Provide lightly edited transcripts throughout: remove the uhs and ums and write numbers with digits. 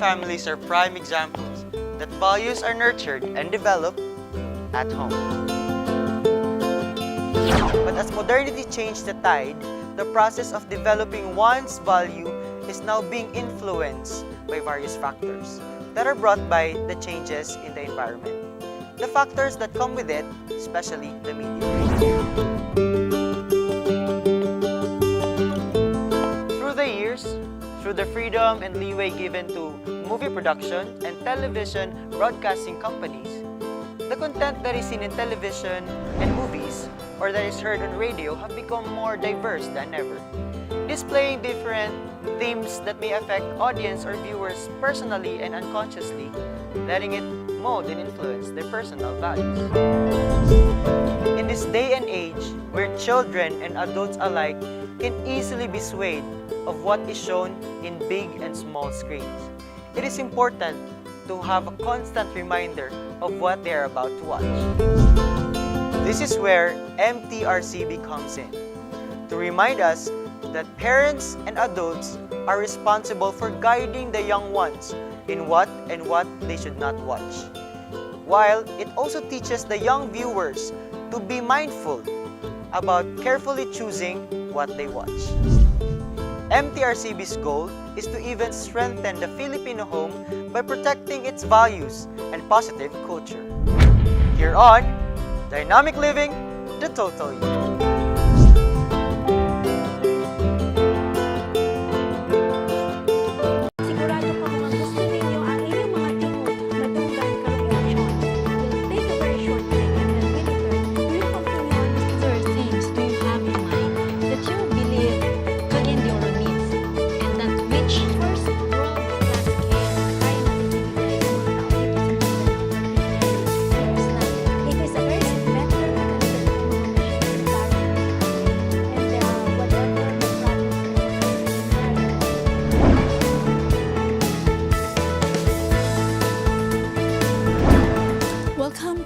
families are prime examples that values are nurtured and developed at home. But as modernity changed the tide, the process of developing one's value is now being influenced by various factors that are brought by the changes in the environment. The factors that come with it, especially the media. Through the years, through the freedom and leeway given to movie production and television broadcasting companies, the content that is seen in television and movies or that is heard on radio have become more diverse than ever, displaying different themes that may affect audience or viewers personally and unconsciously, letting it mold and influence their personal values. In this day and age, where children and adults alike can easily be swayed of what is shown in big and small screens, it is important to have a constant reminder of what they are about to watch. This is where MTRCB comes in, to remind us that parents and adults are responsible for guiding the young ones in what they should not watch, while it also teaches the young viewers to be mindful about carefully choosing what they watch. MTRCB's goal is to even strengthen the Filipino home by protecting its values and positive culture. Here on Dynamic Living, the Total You.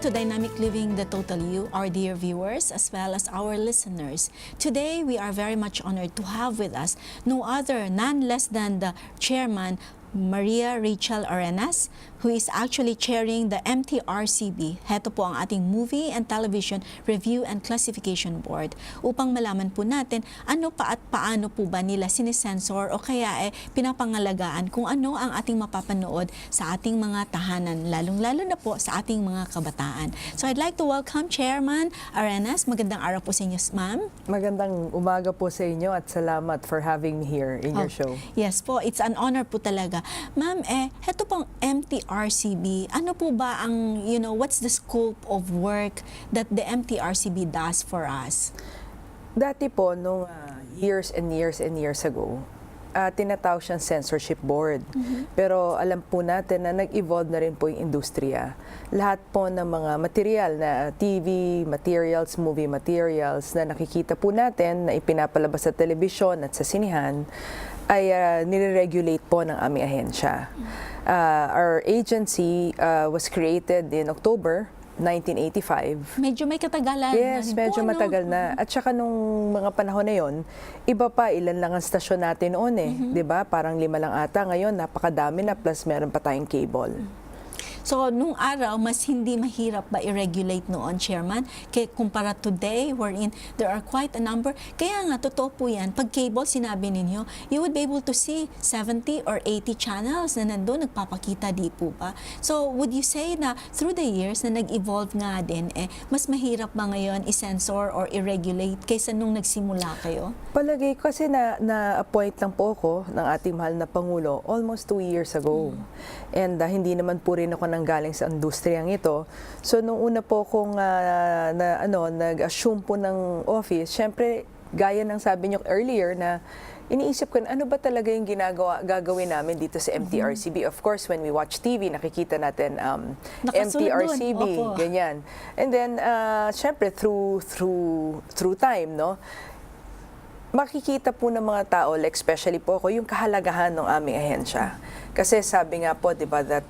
Dynamic Living, the Total You, our dear viewers, as well as our listeners. Today, we are very much honored to have with us no other, none less than the chairman, Maria Rachel Arenas, who is actually chairing the MTRCB. Heto po ang ating Movie and Television Review and Classification Board. Upang malaman po natin ano pa at paano po ba nila sinesensor o kaya pinapangalagaan kung ano ang ating mapapanood sa ating mga tahanan, lalong-lalo na po sa ating mga kabataan. So I'd like to welcome Chairman Arenas. Magandang araw po sa inyo, ma'am. Magandang umaga po sa inyo at salamat for having me here in your show. Yes po, it's an honor po talaga. Ma'am, heto pong MTRCB, ano po ba ang, what's the scope of work that the MTRCB does for us? Dati po, nung years and years and years ago, tinatawag siyang censorship board. Pero alam po natin na nag-evolve na rin po yung industriya. Lahat po ng mga material na TV materials, movie materials na nakikita po natin na ipinapalabas sa telebisyon at sa sinihan, ay nire-regulate po ng aming ahensya. Our agency was created in October 1985. Medyo may katagalan. Yes, medyo matagal na. At saka nung mga panahon na yon, iba pa, ilan lang ang stasyon natin noon eh. 'Di ba? Parang 5 lang ata. Ngayon, napakadami na, plus meron pa tayong cable. So, nung araw, mas hindi mahirap ba i-regulate noon, Chairman? Kaya kumpara today, wherein there are quite a number. Kaya nga, totoo po yan. Pag cable, sinabi ninyo, you would be able to see 70 or 80 channels na nandun, nagpapakita, di po ba? So, would you say na through the years na nag-evolve nga din, mas mahirap ba ngayon i-censor or i-regulate kaysa nung nagsimula kayo? Palagay ko kasi na-appoint lang po ako ng ating mahal na Pangulo almost 2 years ago. And hindi naman po rin ako galing sa industriyang ito. So, nung una po akong nag-assume po ng office, syempre, gaya ng sabi niyo earlier na iniisip ko, ano ba talaga yung gagawin namin dito sa MTRCB? Of course, when we watch TV, nakikita natin MTRCB, ganyan. And then, syempre, through time, no? Makikita po ng mga tao, like especially po ako, yung kahalagahan ng aming ahensya. Kasi sabi nga po, di ba, that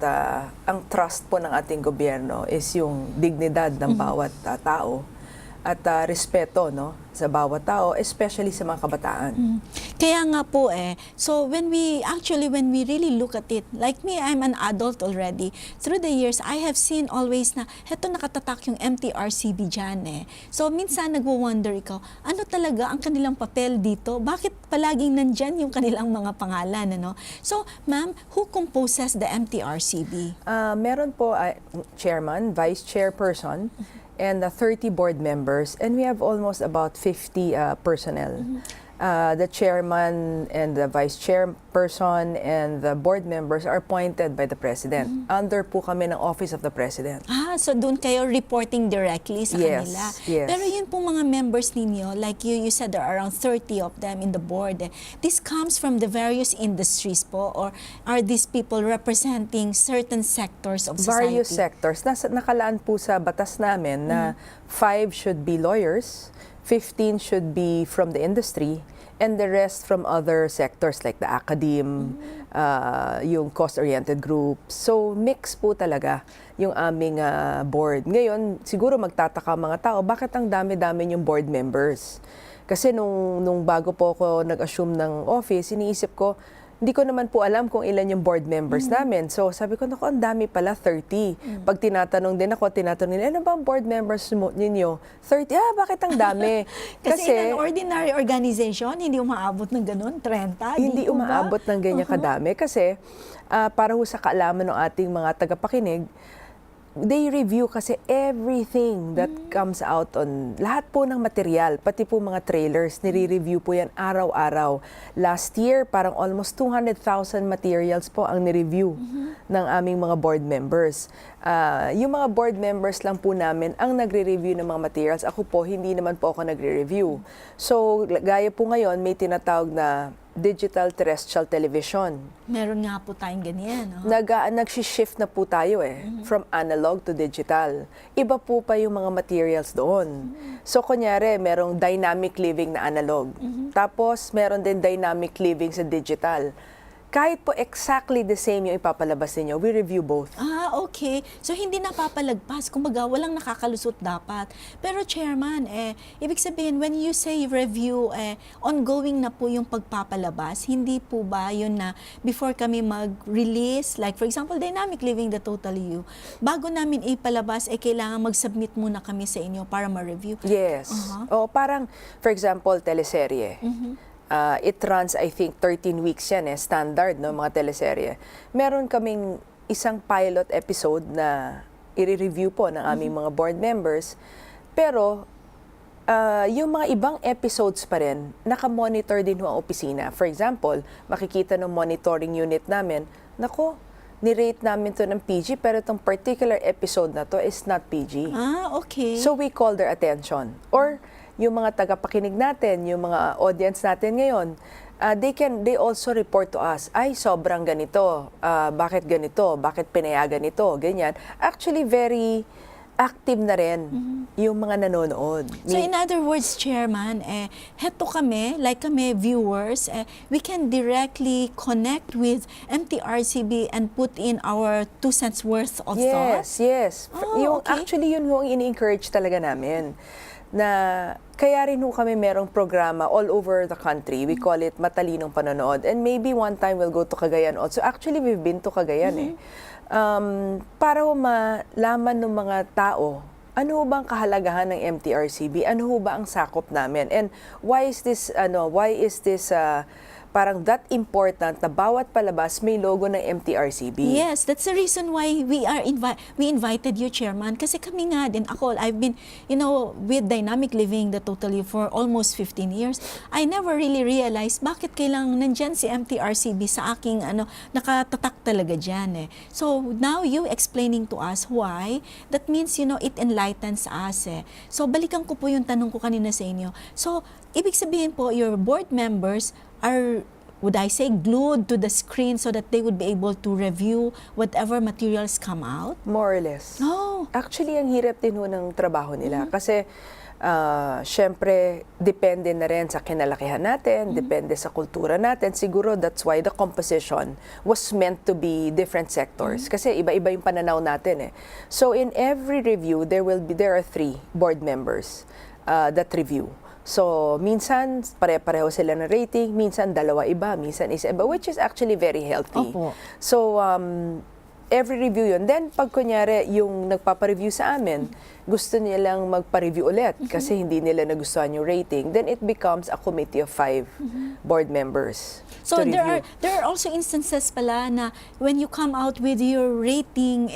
ang trust po ng ating gobyerno is yung dignidad ng bawat tao. at respeto, no, sa bawat tao, especially sa mga kabataan. Kaya nga po so when we really look at it, like me, I'm an adult already. Through the years, I have seen always na, heto nakatatak yung MTRCB dyan So minsan nagwo-wonder ikaw, ano talaga ang kanilang papel dito? Bakit palaging nandyan yung kanilang mga pangalan, ano? So, ma'am, who composes the MTRCB? Meron po chairman, vice chairperson, and 30 board members, and we have almost about 50 personnel. The chairman and the vice chairperson and the board members are appointed by the president. Under po kami ng Office of the President. So doon kayo reporting directly sa kanila. Yes. Pero yun pong mga members ninyo, like you said there are around 30 of them in the board. This comes from the various industries po, or are these people representing certain sectors of society? Various sectors. Nakalaan po sa batas namin na 5 should be lawyers, 15 should be from the industry, and the rest from other sectors like the academe, yung cost-oriented groups. So, mix po talaga yung aming board. Ngayon, siguro magtataka mga tao, bakit ang dami-dami yung board members? Kasi nung bago po ako nag-assume ng office, iniisip ko, hindi ko naman po alam kung ilan yung board members namin. So sabi ko, naku, ang dami pala, 30. Pag tinatanong nila, ano ba ang board members ninyo? 30, bakit ang dami? Kasi in an ordinary organization, hindi umaabot ng ganun, 30? Hindi umaabot ng ganyan kadami. Kasi para ho sa kaalaman ng ating mga tagapakinig, they review kasi everything that comes out on, lahat po ng material, pati po mga trailers, nire-review po yan araw-araw. Last year, parang almost 200,000 materials po ang nireview ng aming mga board members. Yung mga board members lang po namin ang nagre-review ng mga materials. Ako po, hindi naman po ako nagre-review. So, gaya po ngayon, may tinatawag na digital terrestrial television. Meron nga po tayong ganyan. Nag-shift na po tayo from analog to digital. Iba po pa yung mga materials doon. So, kunyari, merong dynamic living na analog. Tapos, meron din dynamic living sa digital. Kahit po exactly the same yung ipapalabas ninyo, we review both. Okay. So, hindi napapalagpas. Kumbaga, walang nakakalusot dapat. Pero, Chairman, ibig sabihin, when you say review, ongoing na po yung pagpapalabas, hindi po ba yun na before kami mag-release, like for example, Dynamic Living the Total You, bago namin ipalabas, kailangan mag-submit muna kami sa inyo para ma-review? Yes. O parang, for example, teleserye. It runs, I think, 13 weeks yan standard, no, mga teleserye. Meron kaming isang pilot episode na i-review po ng aming mga board members. Pero, yung mga ibang episodes pa rin, nakamonitor din ho ang opisina. For example, makikita ng monitoring unit namin, nako, ni-rate namin to ng PG, pero itong particular episode na to is not PG. Okay. So, we call their attention. Or, yung mga tagapakinig natin, yung mga audience natin ngayon, they also report to us, ay, sobrang ganito, bakit ganito, bakit pinayagan ito, ganyan. Actually, very active na rin yung mga nanonood. So in other words, Chairman, heto kami, like kami viewers, we can directly connect with MTRCB and put in our 2 cents worth of thoughts? Yes. Okay. Actually, yun yung ini-encourage talaga namin. Na kaya rin ho kami merong programa all over the country. We call it Matalinong Panonood. And maybe one time we'll go to Cagayan also. Actually, we've been to Cagayan para ho malaman ng mga tao, ano ho ba ang kahalagahan ng MTRCB? Ano ho ba ang sakop namin? And why is this parang that important na bawat palabas may logo ng MTRCB? Yes, that's the reason why we invited you, Chairman. Kasi kami nga din, I've been, with Dynamic Living the Total You for almost 15 years. I never really realized bakit kailangan nandyan si MTRCB sa aking, nakatatak talaga dyan So, now you explaining to us why, that means, it enlightens us So, balikan ko po yung tanong ko kanina sa inyo. So, ibig sabihin po, your board members are, would I say, glued to the screen so that they would be able to review whatever materials come out? More or less. Oh. Actually, ang hirap din ho ng trabaho nila. Kasi, syempre, depende na rin sa kinalakihan natin, depende sa kultura natin. Siguro, that's why the composition was meant to be different sectors. Kasi iba-iba yung pananaw natin So, in every review, there are 3 board members. that review. So, minsan, pare-pareho sila ng rating, minsan dalawa iba, minsan isa iba, which is actually very healthy. Opo. So, every review yun. Then, pag kunyari, yung nagpapareview sa amin, gusto nilang magpa-review ulit kasi hindi nila nagustuhan yung rating, then it becomes a committee of 5 board members. So to review. there are also instances pala na when you come out with your rating,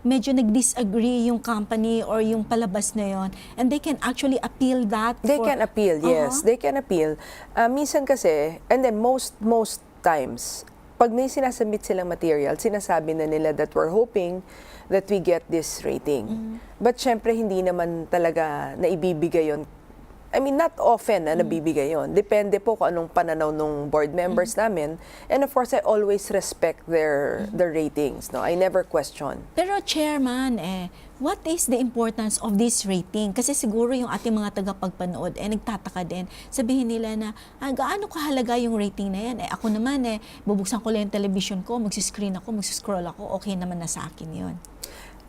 medyo nag-disagree yung company or yung palabas na yon, and they can actually appeal that. They can appeal, yes. They can appeal. Minsan kasi, and then most times, pag may sinasubmit silang material, sinasabi na nila that we're hoping that we get this rating. But syempre, hindi naman talaga naibibigay yon. I mean, not often na nabibigay yon. Depende po kung anong pananaw ng board members namin. And of course, I always respect their ratings. No, I never question. Pero chairman, what is the importance of this rating? Kasi siguro yung ating mga tagapagpanood, nagtataka din. Sabihin nila na, gaano kahalaga yung rating na yan? Ako naman, bubuksan ko lang yung television ko, magsiscreen ako, magsiscroll ako, okay naman na sa akin yun.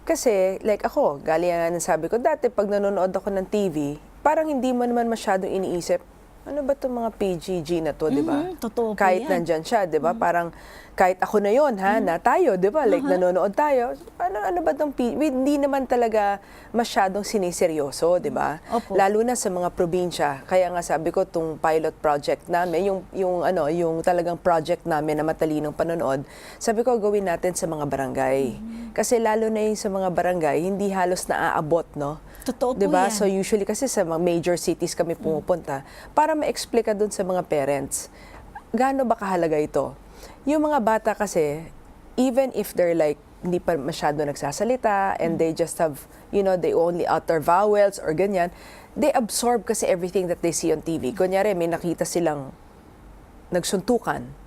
Kasi, like ako, galing nga sabi ko, dati pag nanonood ako ng TV, parang hindi mo naman masyadong iniisip, ano ba itong mga PGG na to, di ba? Totoo po Kahit yan. nandyan siya, di ba? Parang, kahit ako na yon na tayo, di ba? Like, nanonood tayo. Ano ba itong hindi naman talaga masyadong siniseryoso, di ba? Opo. Lalo na sa mga probinsya. Kaya nga sabi ko, itong pilot project namin, yung talagang project namin na matalinong panonood, sabi ko, gawin natin sa mga barangay. Kasi lalo na yung sa mga barangay, hindi halos naaabot, no? Totoo po diba? yan. So usually kasi sa mga major cities kami pumupunta para ma-explica dun sa mga parents, gaano ba kahalaga ito? Yung mga bata kasi, even if they're like, hindi pa masyado nagsasalita and they just have, they only utter vowels or ganyan, they absorb kasi everything that they see on TV. Kunyari, may nakita silang nagsuntukan.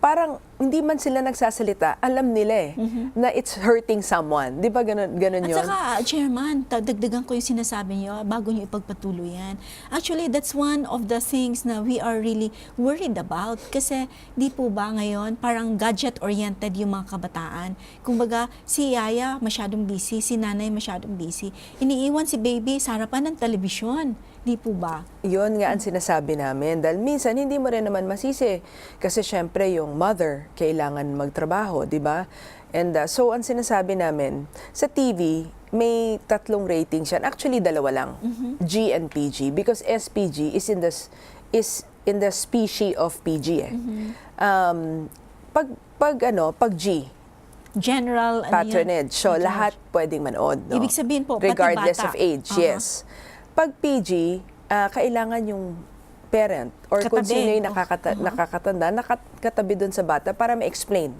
Parang hindi man sila nagsasalita, alam nila na it's hurting someone. Di ba ganun At yun? saka, Chairman, dagdagan ko yung sinasabi niyo bago niyo ipagpatuloy yan. Actually, that's one of the things na we are really worried about. Kasi di po ba ngayon, parang gadget-oriented yung mga kabataan. Kumbaga, si Yaya masyadong busy, si Nanay masyadong busy. Iniiwan si baby sa harapan ng telebisyon. Di po ba? Yun nga ang sinasabi namin. Dahil minsan, hindi mo rin naman masisi. Kasi syempre, yung mother, kailangan magtrabaho, di ba? And so, ang sinasabi namin, sa TV, may 3 ratings yan. Actually, 2 lang. G and PG. Because SPG is in the species of PG Pag G, General, patronage. So, lahat pwedeng manood. No? Ibig sabihin po, pati regardless bata. of age, yes. Pag PG, kailangan yung parent or kung Katabi. sino yung nakakatanda, nakatabi doon sa bata para ma-explain.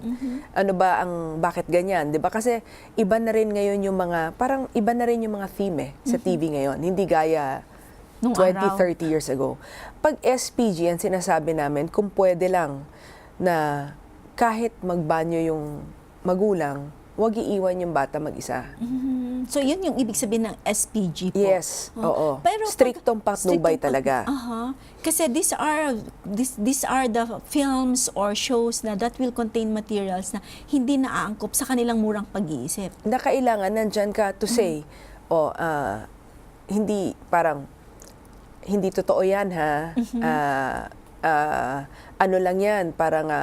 Ano ba bakit ganyan, 'di ba? Kasi iba na rin ngayon yung mga, parang iba na rin yung mga theme sa TV ngayon. Hindi gaya Nung 20, araw. 30 years ago. Pag SPG, ang sinasabi namin, kung pwede lang na kahit magbanyo yung magulang, huwag iiwan yung bata mag-isa. So, yun yung ibig sabihin ng SPG po. Yes, oo. Pero Striktong patnubay talaga. Kasi these are the films or shows na that will contain materials na hindi naaangkop sa kanilang murang pag-iisip. Na kailangan nandyan ka to say, hindi totoo yan ha. Ano lang yan, parang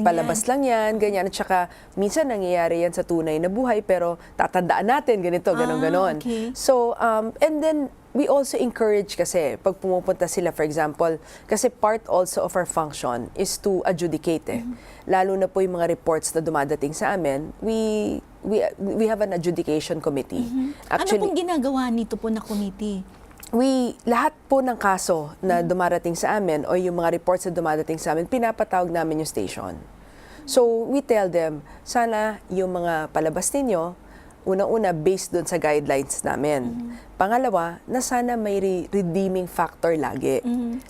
palabas lang yan, ganyan. At saka, minsan nangyayari yan sa tunay na buhay, pero tatandaan natin, ganito, ganon. Okay. So, and then, we also encourage kasi, pag pumupunta sila, for example, kasi part also of our function is to adjudicate Lalo na po yung mga reports na dumadating sa amin, we have an adjudication committee. Ano pong ginagawa nito po na committee? Lahat po ng kaso na dumarating sa amin o yung mga reports na dumadating sa amin, pinapatawag namin yung station. So, we tell them, sana yung mga palabas ninyo, unang-una, based doon sa guidelines namin. Pangalawa, na sana may redeeming factor lagi.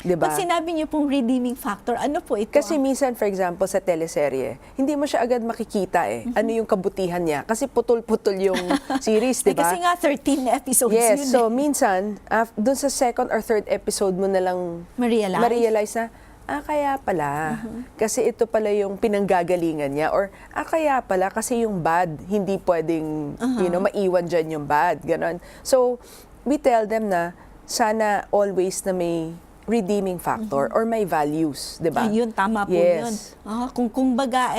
Diba? Pag sinabi niyo pong redeeming factor, ano po ito? Kasi minsan, for example, sa teleserye, hindi mo siya agad makikita Ano yung kabutihan niya. Kasi putol-putol yung series, di ba? Kasi nga 13 episodes Yes, yun. so minsan, doon sa 2nd or 3rd episode mo na lang ma-realize na, kaya pala. Kasi ito pala yung pinanggagalingan niya. Or, kaya pala kasi yung bad, hindi pwedeng, maiwan dyan yung bad. Ganon. So, we tell them na, sana always na may redeeming factor or may values, di ba? Ayun, tama po Yes. yun. Kung baga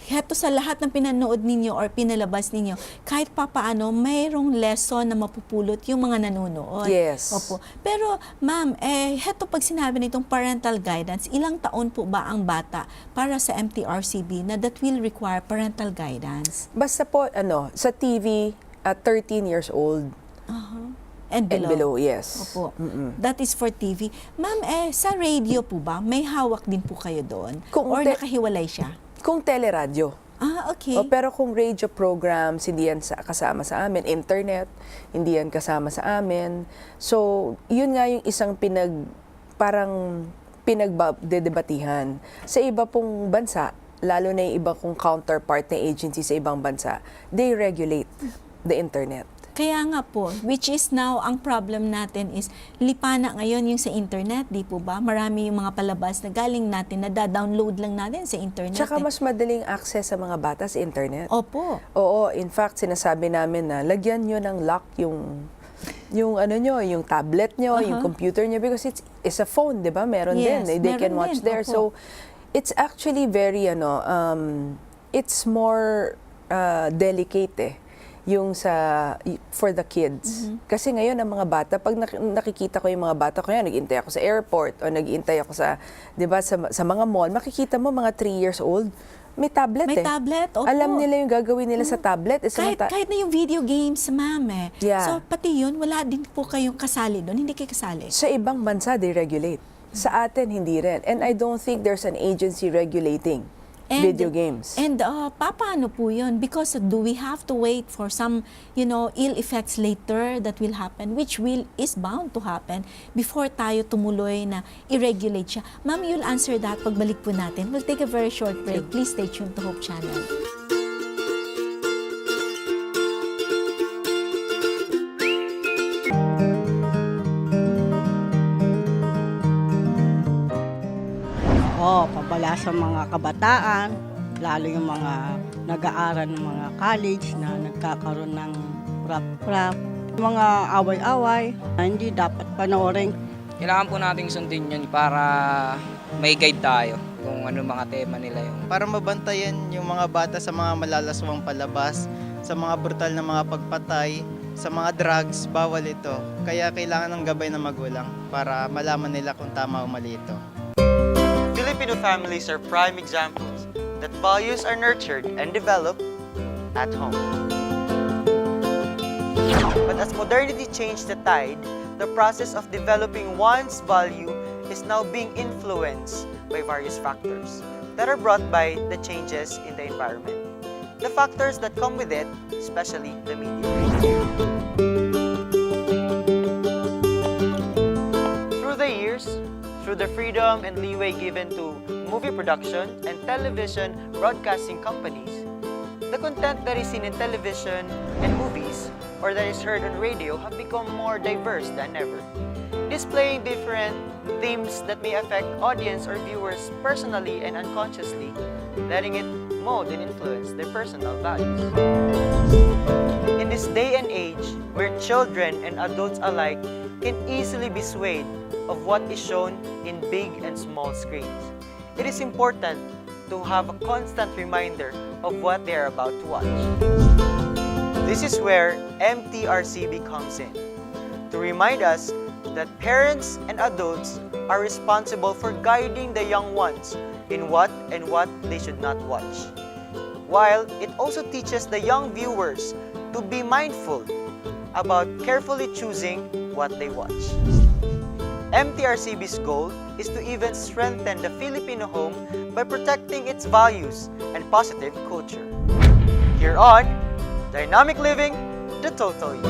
heto sa lahat ng pinanood ninyo or pinalabas ninyo, kahit papaano, mayroong lesson na mapupulot yung mga nanonood. Yes. Opo. Pero, ma'am, heto pag sinabi nitong parental guidance, ilang taon po ba ang bata para sa MTRCB na that will require parental guidance? Basta po, sa TV, at 13 years old And and below, yes. Opo. That is for TV. Ma'am, sa radio po ba, may hawak din po kayo doon? Kung Or te- nakahiwalay siya? Kung teleradyo. Okay. Pero kung radio programs, hindi yan kasama sa amin. Internet, hindi yan kasama sa amin. So, yun nga yung isang parang pinagdedebatihan. Sa iba pong bansa, lalo na yung iba kong counterpart na agency sa ibang bansa, they regulate the internet. Kaya nga po, which is now, ang problem natin is, lipana ngayon yung sa internet, di po ba? Marami yung mga palabas na galing natin, na da-download lang natin sa internet. Tsaka mas madaling access sa mga bata sa internet. Opo. Oo, in fact, sinasabi namin na lagyan nyo ng lock yung yung tablet nyo, yung computer nyo, because it's a phone, di ba? Meron Yes, din. They meron can watch din. there. Opo. So, it's actually very, it's more delicate yung for the kids. Kasi ngayon, ang mga bata, pag nakikita ko yung mga bata, kaya nag-iintay ako sa airport o nag-iintay ako sa, di ba, sa mga mall, makikita mo mga 3 years old, may tablet May tablet, opo. Alam nila yung gagawin nila sa tablet. Kahit na yung video games, ma'am Yeah. So, pati yun, wala din po kayong kasali doon. Hindi kayo kasali. Sa ibang bansa, they regulate. Sa atin, hindi rin. And I don't think there's an agency regulating video games. And paano po yun? Because do we have to wait for some, ill effects later that will happen, which is bound to happen before tayo tumuloy na i-regulate siya? Ma'am, you'll answer that pagbalik po natin. We'll take a very short break. Please stay tuned to Hope Channel. Pabala sa mga kabataan, lalo yung mga nag-aaral ng mga college na nagkakaroon ng rap-rap, mga away-away na hindi dapat panoorin. Kailangan po nating sundin yun para may guide tayo kung ano mga tema nila yung. Para mabantayan yung mga bata sa mga malalaswang palabas, sa mga brutal na mga pagpatay, sa mga drugs, bawal ito. Kaya kailangan ng gabay ng magulang para malaman nila kung tama o mali ito. Filipino families are prime examples that values are nurtured and developed at home. But as modernity changed the tide, the process of developing one's value is now being influenced by various factors that are brought by the changes in the environment. The factors that come with it, especially the media. Through the years, through the freedom and leeway given to movie production and television broadcasting companies, the content that is seen in television and movies or that is heard on radio have become more diverse than ever, displaying different themes that may affect audience or viewers personally and unconsciously, letting it mold and influence their personal values. In this day and age, where children and adults alike can easily be swayed of what is shown in big and small screens, it is important to have a constant reminder of what they are about to watch. This is where MTRCB comes in, to remind us that parents and adults are responsible for guiding the young ones in what they should not watch, while it also teaches the young viewers to be mindful about carefully choosing what they watch. MTRCB's goal is to even strengthen the Filipino home by protecting its values and positive culture. Here on Dynamic Living, the Total You.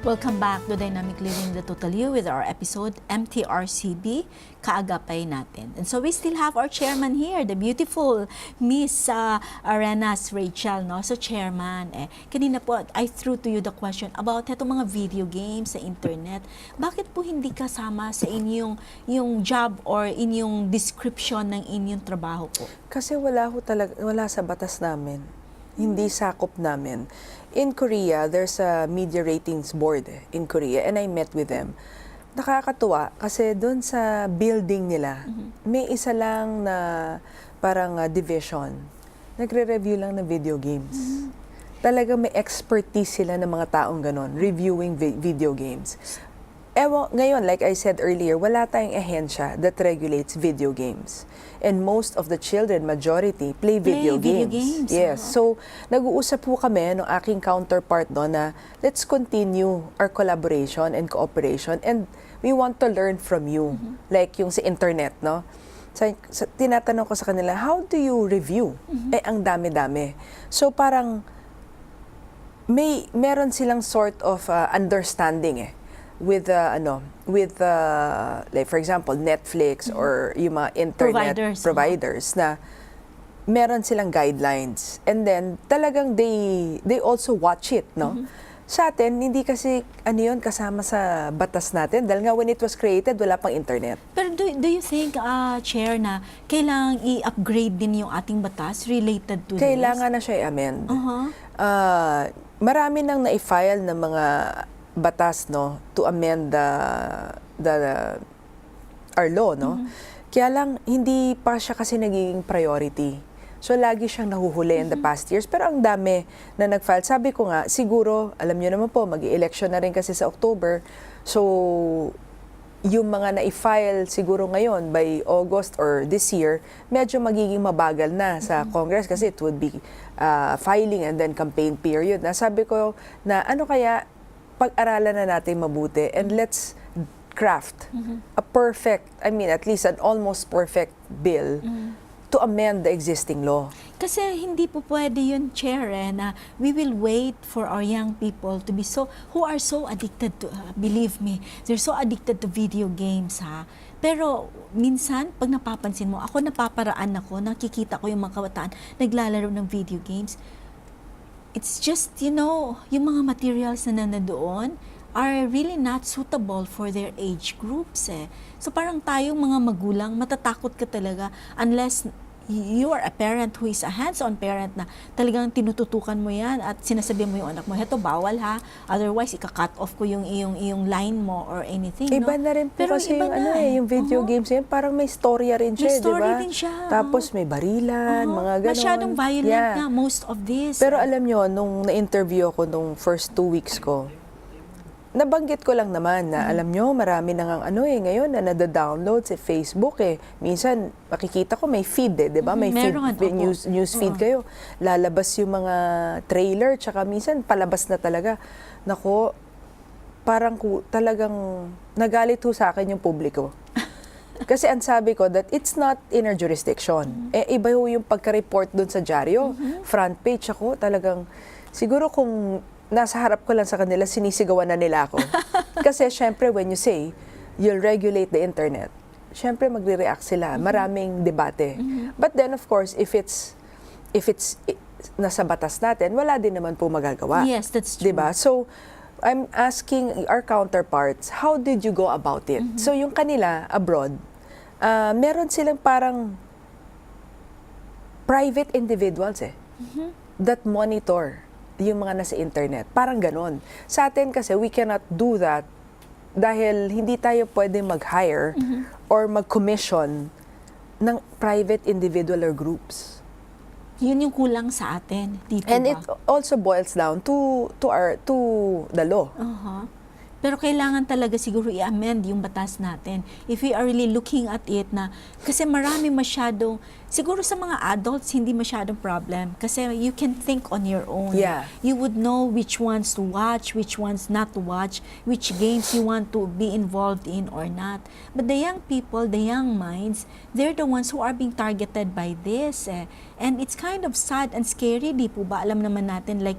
Welcome back to Dynamic Living the Total You with our episode MTRCB, Kaagapay Natin. And so we still have our chairman here, the beautiful Miss Arenas Rachel, no? So chairman, kanina po I threw to you the question about itong mga video games sa internet. Bakit po hindi kasama sa inyong yung job or inyong description ng inyong trabaho po? Kasi wala sa batas namin. Hindi sakop namin. In Korea, there's a media ratings board in Korea and I met with them. Nakakatuwa kasi doon sa building nila, may isa lang na parang division. Nagre-review lang ng video games. Talaga may expertise sila ng mga taong ganon, reviewing video games. Ngayon, like I said earlier, wala tayong ahensya that regulates video games. And most of the children, majority, play video games. Yes. So, nag-uusap po kami ng aking counterpart doon na let's continue our collaboration and cooperation and we want to learn from you. Like yung sa internet, no? Tinatanong ko sa kanila, how do you review? Ang dami-dami. So, parang meron silang sort of understanding with like for example Netflix or yung mga internet providers na meron silang guidelines and then talagang they also watch it, no? Sa atin hindi kasi yun kasama sa batas natin dahil nga when it was created wala pang internet. Pero do you think, Chair, na kailangang i-upgrade din yung ating batas related to Kailangan na siya i-amend. Marami nang na-file ng mga batas, no, to amend our law, no? Kaya lang hindi pa siya kasi nagiging priority. So lagi siyang nahuhuli in the past years, pero ang dami na nag-file. Sabi ko nga, siguro, alam niyo naman po, mag-election na rin kasi sa October. So yung mga na-file siguro ngayon by August or this year, medyo magiging mabagal na sa Congress kasi it would be filing and then campaign period. Nasabi ko na ano kaya pag-aralan na natin mabuti and let's craft a perfect, at least an almost perfect bill to amend the existing law. Kasi hindi po pwede yun, Chair, na we will wait for our young people to be who are so addicted to, believe me, they're so addicted to video games, ha. Pero minsan, pag napapansin mo, ako napaparaan ako, nakikita ko yung mga kabataan naglalaro ng video games. It's just, yung mga materials na nandoon are really not suitable for their age groups, So parang tayong mga magulang, matatakot ka talaga unless you are a parent who is a hands-on parent na talagang tinututukan mo yan at sinasabi mo yung anak mo, heto bawal ha, otherwise ika-cut off ko yung line mo or anything, Iba no? na rin po Pero kasi iba yung video games yan, parang may storya rin siya, May story diba? din siya. Tapos may barilan, mga ganon. Masyadong violent nga, most of this. Pero alam nyo, nung na-interview ako nung first 2 weeks ko, nabanggit ko lang naman na alam nyo, marami nang ngayon na nada-download sa Facebook Minsan, makikita ko may feed di ba? May feed, news feed kayo. Lalabas yung mga trailer, tsaka minsan palabas na talaga. Nako, parang talagang nagalit ho sa akin yung publiko. Kasi ang sabi ko that it's not in our jurisdiction. Iba ho yung pagka-report dun sa dyaryo. Front page ako, talagang siguro kung nasa harap ko lang sa kanila, sinisigawan na nila ako. Kasi syempre, when you say, you'll regulate the internet, syempre magre-react sila. Maraming debate. But then, of course, if it's nasa batas natin, wala din naman po magagawa. Yes, that's true. Diba? So, I'm asking our counterparts, how did you go about it? So, yung kanila, abroad, meron silang parang private individuals that monitor yung mga nasa internet. Parang ganon. Sa atin kasi, we cannot do that dahil hindi tayo pwede mag-hire or mag-commission ng private individual or groups. Yun yung kulang sa atin, di po And ba? it also boils down to the law. Pero kailangan talaga siguro i-amend yung batas natin. If we are really looking at it na, kasi marami masyadong, siguro sa mga adults, hindi masyadong problem. Kasi you can think on your own. Yeah. You would know which ones to watch, which ones not to watch, which games you want to be involved in or not. But the young people, the young minds, they're the ones who are being targeted by this. And it's kind of sad and scary, di po ba? Alam naman natin, like,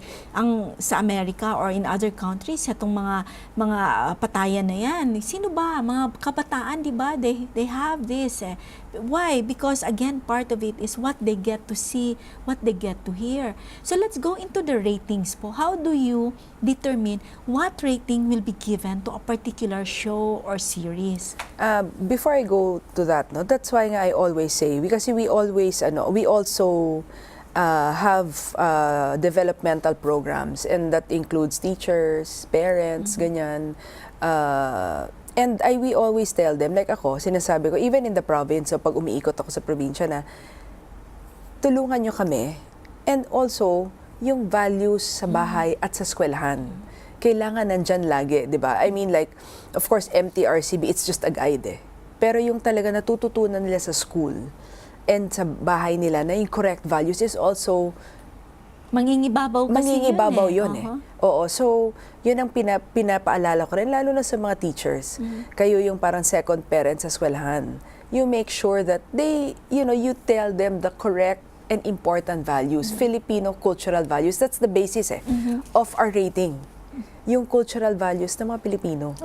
sa America or in other countries, itong mga mga patayan na yan. Sino ba? Mga kabataan, di ba? They have this. Why? Because again, part of it is what they get to see, what they get to hear. So let's go into the ratings po. How do you determine what rating will be given to a particular show or series? Before I go to that, no, that's why nga I always say, because we always, we also have developmental programs, and that includes teachers, parents, ganyan. And we always tell them, like ako, sinasabi ko, even in the province, so pag umiikot ako sa probinsya na, tulungan nyo kami, and also, yung values sa bahay at sa eskwelahan. Kailangan nandyan lagi, di ba? I mean, like, of course, MTRCB, it's just a guide eh. Pero yung talaga natututunan nila sa school, and sa bahay nila na yung correct values is also Mangingibabaw kasi mangingibabaw yun eh. Oo, so yun ang pinapaalala ko rin, lalo na sa mga teachers. Kayo yung parang second parents sa eskwelahan. You make sure that they, you tell them the correct and important values, Filipino cultural values. That's the basis of our rating. Yung cultural values ng mga Pilipino.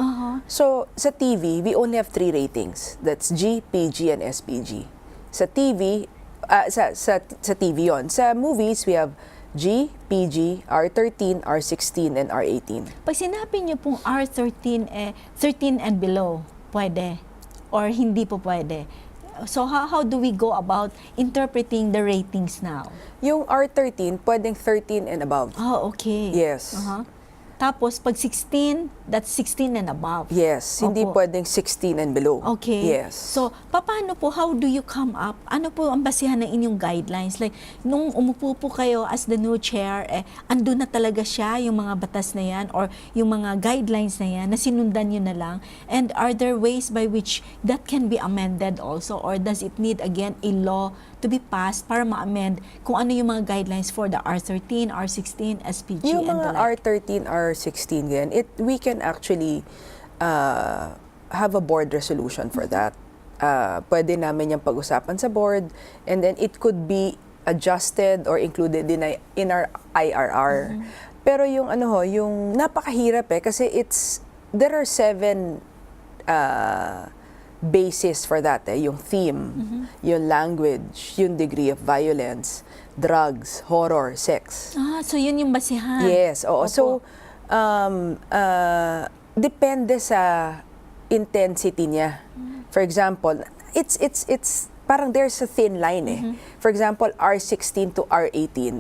So sa TV, we only have 3 ratings. That's G, PG, and SPG. Sa TV, sa TV yon. Sa movies, we have G, PG, R13, R16, and R18. Pag sinabi niyo pong R13, 13 and below, pwede? Or hindi po pwede? So how do we go about interpreting the ratings now? Yung R13, pwedeng 13 and above. Oh, okay. Yes. Tapos, pag 16, that's 16 and above. Yes, hindi Opo. pwedeng 16 and below. Okay. Yes. So, paano po, how do you come up? Ano po ang basihan ng inyong guidelines? Like, nung umupo po kayo as the new chair, andun na talaga siya, yung mga batas na yan, or yung mga guidelines na yan, na sinundan nyo na lang? And are there ways by which that can be amended also? Or does it need, again, a law to be passed para ma-amend kung ano yung mga guidelines for the R13, R16, SPG, Yung and the mga like? R13, R16, yan, we can actually have a board resolution for that. Pwede namin yung pag-usapan sa board, and then it could be adjusted or included in our IRR. Pero yung yung napakahirap kasi there are 7 basis for that yung theme, yung language, yung degree of violence, drugs, horror, sex. So yun yung basihan. Yes, oo. Opo. So depende sa intensity niya. For example, it's parang there's a thin line For example, R16 to R18,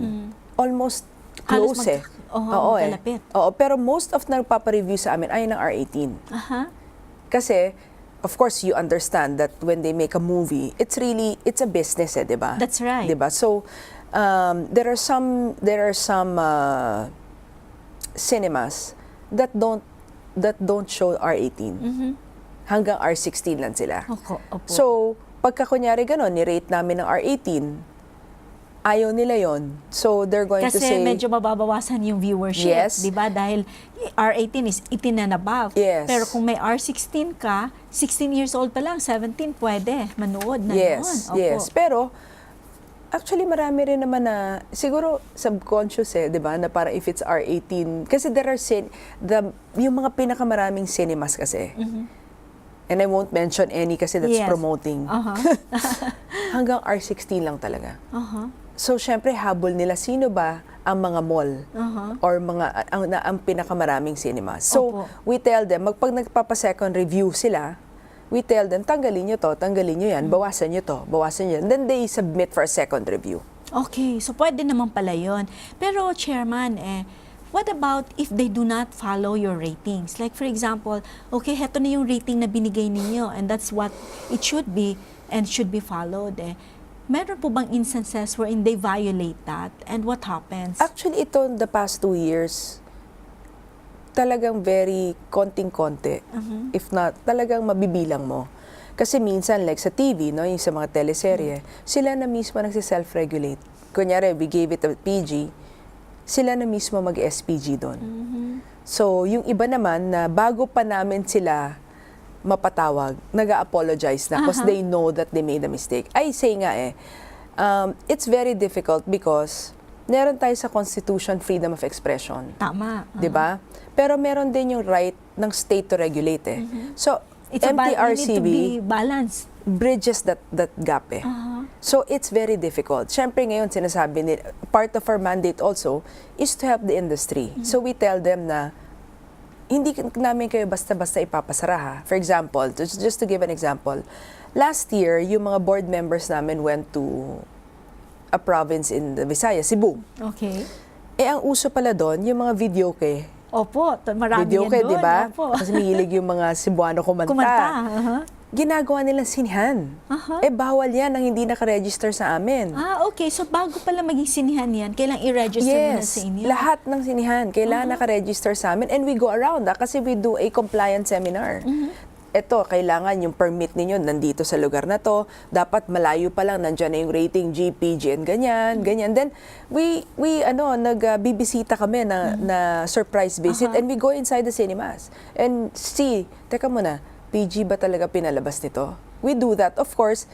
almost close magkalapit. Oo, pero most of nagpapa-review sa amin ay ng R18. Kasi of course, you understand that when they make a movie, it's a business, di ba? That's right. Di ba? So, there are some cinemas that don't show R18. Hanggang R16 lang sila. Opo. So, pagka kunyari ganon, ni-rate namin ng R18, ayaw nila yon. So, they're going to say... Kasi medyo mababawasan yung viewership, Yes. di ba? Dahil R18 is 18 and above. Yes. Pero kung may R16 ka, 16 years old pa lang, 17, pwede manood na Yes, noon. Opo. yes. Pero, actually, marami rin naman na, siguro subconscious di ba, na parang if it's R18, kasi there are yung mga pinakamaraming cinemas kasi, and I won't mention any kasi that's Yes. promoting, hanggang R16 lang talaga. So, syempre, habol nila, sino ba ang mga mall or ang pinakamaraming cinemas. So, Opo. we tell them, pag nagpapa-second review sila, we tell them, tanggalin nyo to, tanggalin nyo yan, bawasan nyo to, bawasan nyo yan. Then they submit for a second review. Okay, so pwede naman pala yun. Pero, Chairman, what about if they do not follow your ratings? Like, for example, okay, heto na yung rating na binigay ninyo, and that's what it should be and should be followed. Meron po bang instances wherein they violate that? And what happens? Actually, ito, the past 2 years, talagang very konting-konti. If not, talagang mabibilang mo. Kasi minsan, like sa TV, no, yung sa mga teleserye, sila na mismo nagsi-self-regulate. Kunyari, we gave it a PG, sila na mismo mag-SPG doon. So, yung iba naman na bago pa namin sila mapatawag, nag-apologize na because they know that they made a mistake. I say nga it's very difficult because meron tayo sa Constitution freedom of expression. Tama. 'Di ba? Pero meron din yung right ng state to regulate eh. So, It's you need to MTRCB be balanced. bridges that gap eh. So, it's very difficult. Siyempre ngayon, sinasabi nila, part of our mandate also is to help the industry. So, we tell them na, hindi namin kayo basta-basta ipapasara ha. For example, just to give an example, last year, yung mga board members namin went to a province in the Visayas, Cebu. Okay. Ang uso pala doon, yung mga videoke. Opo, marami Videoke, yan doon. di ba? Opo. Kasi mahilig yung mga Cebuano kumanta. Ginagawa nilang sinihan. Bawal yan ang hindi nakaregister sa amin. Okay. So, bago pala maging sinihan yan, kailangan i-register muna sa inyo? Lahat ng sinihan, kailangan nakaregister sa amin. And we go around, kasi we do a compliance seminar. Ito, kailangan yung permit ninyo nandito sa lugar na to. Dapat malayo pa lang, nandyan na yung rating, GPG, and ganyan. Then, nagbibisita kami na surprise visit, and we go inside the cinemas. And see, teka muna, PG ba talaga pinalabas nito? We do that. Of course,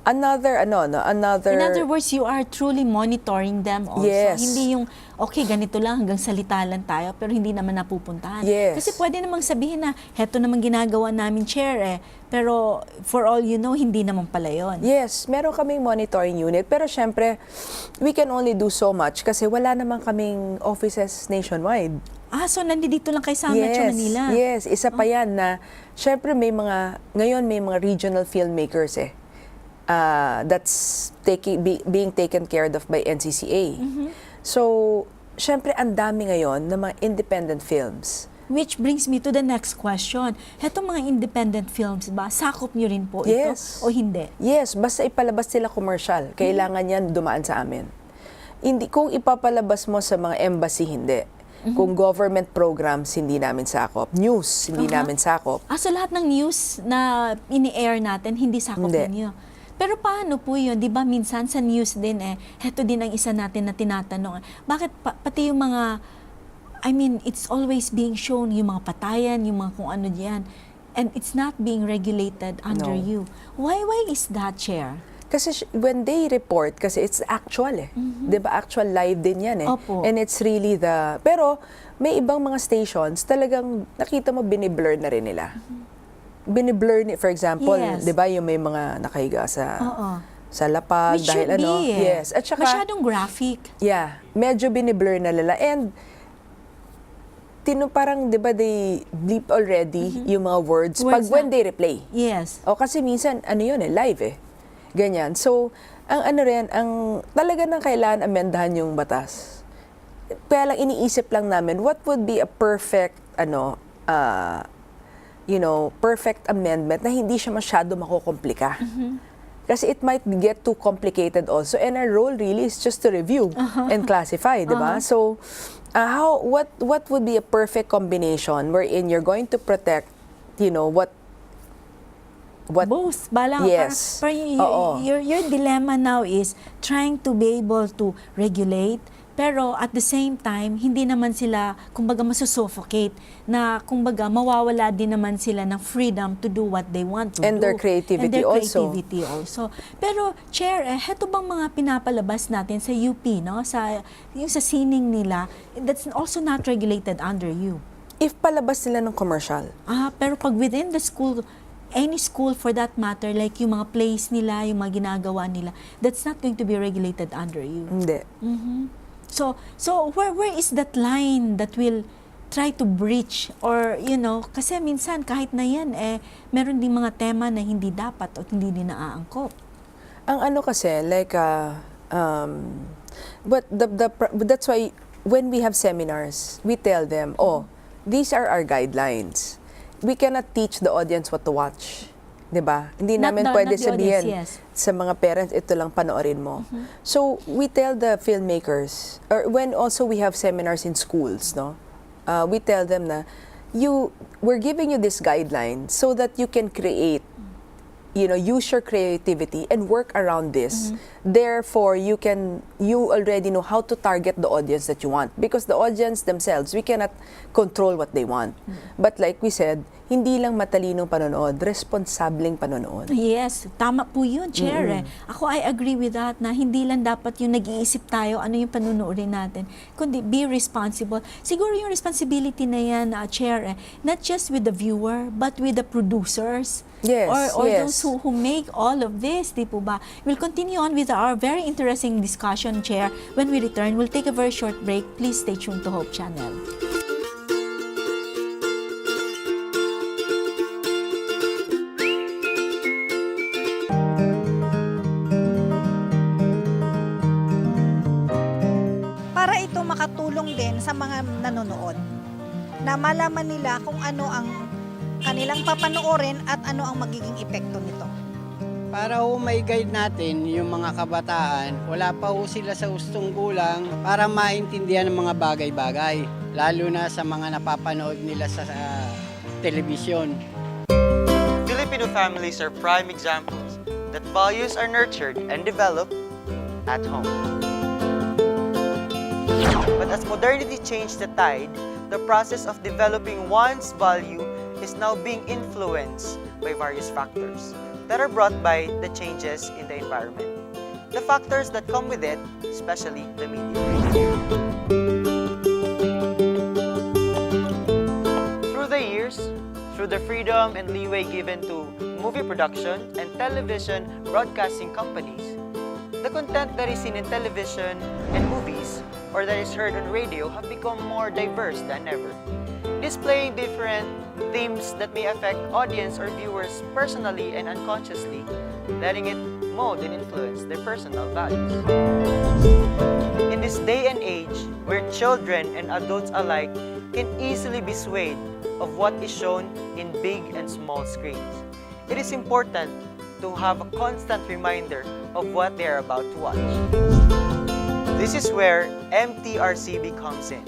another... In other words, you are truly monitoring them also. Yes. Hindi yung, okay, ganito lang, hanggang salita lang tayo, pero hindi naman napupuntahan. Yes. Kasi pwede namang sabihin na, heto naman ginagawa namin, Chair, pero for all you know, hindi naman pala yun. Yes, meron kaming monitoring unit. Pero syempre, we can only do so much kasi wala naman kaming offices nationwide. So nandito lang kayo sa Metro Manila? Yes, isa pa yan na, syempre ngayon may mga regional filmmakers that's being taken care of by NCCA. So, syempre ang dami ngayon ng mga independent films. Which brings me to the next question. Hetong mga independent films ba, sakop nyo rin po Yes. ito o hindi? Yes, basta ipalabas sila commercial, kailangan yan dumaan sa amin. Hindi, kung ipapalabas mo sa mga embassy, hindi. Kung government programs, hindi namin sakop. News, hindi namin sakop. So lahat ng news na ini-air natin, hindi sakop Hindi. ninyo? Pero paano po yun? Di ba minsan sa news din heto din ang isa natin na tinatanong. Bakit pati yung mga, it's always being shown, yung mga patayan, yung mga kung ano diyan. And it's not being regulated under No. you. Why is that, Chair? Kasi when they report, kasi it's actual Di ba? Actual live din yan Opo. And it's really pero may ibang mga stations, talagang nakita mo biniblur na rin nila. Biniblur, for example, Yes. di ba yung may mga nakahiga sa lapag. Which dahil should be Yes. At saka, masyadong graphic. yeah, medyo biniblur na nila. And parang, di ba, they bleep already yung mga words pag when they replay. Yes. Kasi minsan, yun live Ganyan. So, ang talaga nang kailangan amendahan yung batas. Kaya lang iniisip lang namin, what would be a perfect, perfect amendment na hindi siya masyado makukomplika. Kasi it might get too complicated also. And our role really is just to review and classify, di ba? So, what would be a perfect combination wherein you're going to protect, what Both. Balang, Yes. Oo. Your dilemma now is trying to be able to regulate, pero at the same time, hindi naman sila, kumbaga, masusuffocate, na kumbaga, mawawala din naman sila ng freedom to do what they want to do. And their creativity also. Pero, Chair, heto bang mga pinapalabas natin sa UP, no? Yung sa sining nila, that's also not regulated under you. If palabas sila ng commercial. Pero pag within the school, any school for that matter, like yung mga plays nila, yung mga ginagawa nila, that's not going to be regulated under you. Hindi. So where is that line that will try to breach? Or, kasi minsan kahit na yan, meron din mga tema na hindi dapat o hindi din naaangkop. Ang kasi, like, but that's why when we have seminars, we tell them, these are our guidelines. We cannot teach the audience what to watch. Diba? Hindi namin pwede sabihin sa mga parents, ito lang panoorin mo. So, we tell the filmmakers, or when also we have seminars in schools, no? We tell them na, we're giving you this guideline so that you can create use your creativity and work around this. Therefore, you already know how to target the audience that you want, because the audience themselves, we cannot control what they want. But like we said, hindi lang matalinong panonood, responsableng panonood. Yes, tama po yun, Chair. Ako, I agree with that, na hindi lang dapat yung nag-iisip tayo ano yung panunuorin natin, kundi be responsible. Siguro yung responsibility na yan, Chair, not just with the viewer, but with the producers. Yes, Or yes. those who make all of this, di po ba? We'll continue on with our very interesting discussion, Chair. When we return, we'll take a very short break. Please stay tuned to Hope Channel. Para ito makatulong din sa mga nanonood na malaman nila kung ano ang kanilang papanoorin at ano ang magiging epekto nito. Para ho may guide natin yung mga kabataan, wala pa ho sila sa hustong gulang para maintindihan ng mga bagay-bagay, lalo na sa mga napapanood nila sa telebisyon. Filipino families are prime examples that values are nurtured and developed at home. But as modernity changed the tide, the process of developing one's value is now being influenced by various factors that are brought by the changes in the environment. The factors that come with it, especially the media. Through the years, through the freedom and leeway given to movie production and television broadcasting companies, the content that is seen in television and movies or that is heard on radio have become more diverse than ever, displaying different themes that may affect audience or viewers personally and unconsciously, letting it mold and influence their personal values. In this day and age, where children and adults alike can easily be swayed of what is shown in big and small screens, it is important to have a constant reminder of what they are about to watch. This is where MTRCB comes in,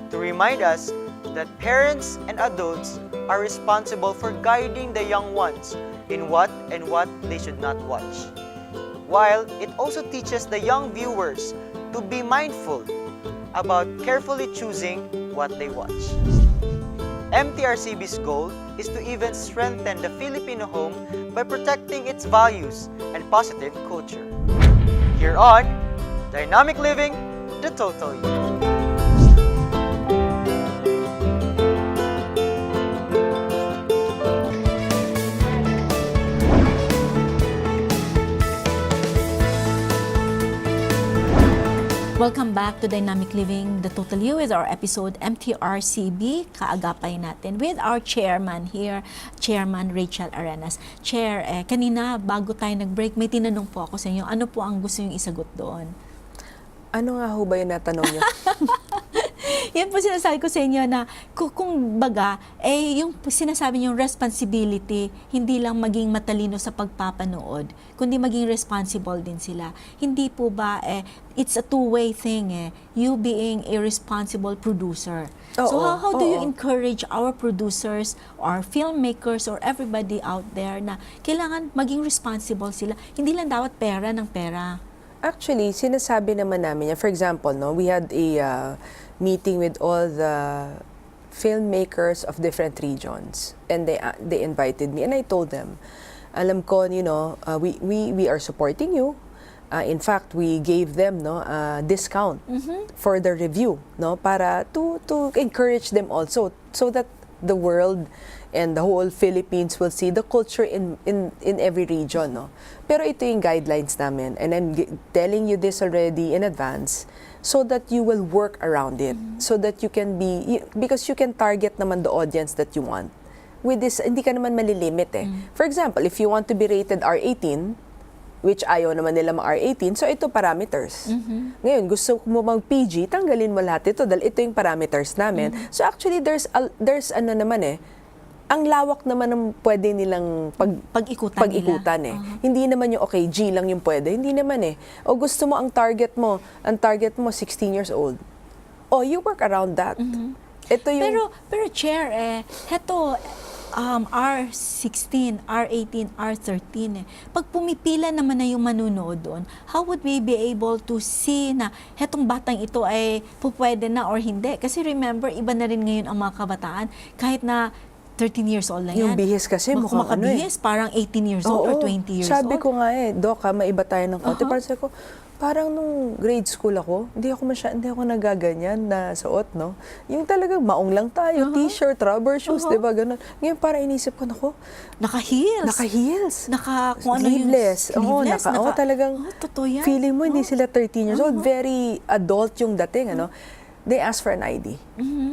to remind us that parents and adults are responsible for guiding the young ones in what they should not watch, while it also teaches the young viewers to be mindful about carefully choosing what they watch. MTRCB's goal is to even strengthen the Filipino home by protecting its values and positive culture. Here on Dynamic Living, the Total You. Welcome back to Dynamic Living, the Total You, with our episode MTRCB, Kaagapay natin, with our chairman here, Chairman Rachel Arenas. Chair, kanina bago tayo nag-break, may tinanong po ako sa inyo. Ano po ang gusto yung isagot doon? Ano nga ho ba yung natanong niyo? Yan po sinasabi ko sa inyo na kung baga, yung sinasabi niyong responsibility, hindi lang maging matalino sa pagpapanood, kundi maging responsible din sila. Hindi po ba, it's a two-way thing, you being a responsible producer. So how do you encourage our producers, our filmmakers, or everybody out there na kailangan maging responsible sila? Hindi lang dapat pera ng pera. Actually, sinasabi naman namin, for example, we had a meeting with all the filmmakers of different regions, and they invited me, and I told them, alam ko, we are supporting you. In fact, we gave them a discount for the review, para to encourage them also, so that the world and the whole Philippines will see the culture in every region, Pero ito yung guidelines namin, and I'm telling you this already in advance, so that you will work around it, so that you can because you can target naman the audience that you want. With this, hindi ka naman malilimit For example, if you want to be rated R18, which ayaw naman nila R18, so ito parameters. Ngayon, gusto mo mag-PG, tanggalin mo lahat ito dahil ito yung parameters namin. So actually, there's ano naman ang lawak naman ng pwede nilang pag-ikutan Hindi naman yung okay, G lang yung pwede. Hindi naman O gusto mo ang target mo 16 years old. You work around that. Ito yung Pero Chair, heto, R16, R18, R13 eh. Pag pumipila naman na yung manunood doon, how would we be able to see na hetong batang ito ay pupwede na or hindi? Kasi remember, iba na rin ngayon ang mga kabataan, kahit na 13 years old na yan. Yung bihis kasi mukhang ano eh. Makabihis, parang 18 years old or 20 years Sabi old. ko nga Doc, maiba tayo ng konti. Parang sabi ko, parang nung grade school ako, hindi ako nagaganyan na suot, no? Yung talagang maong lang tayo, t-shirt, rubber shoes, di ba? Ganun. Ngayon parang inisip ko, nako, Naka-heels. naka-heels. Kung ano yung Sleeveless. Talagang totoo yan. feeling mo hindi sila 13 years old. Very adult yung dating, ano? They ask for an ID.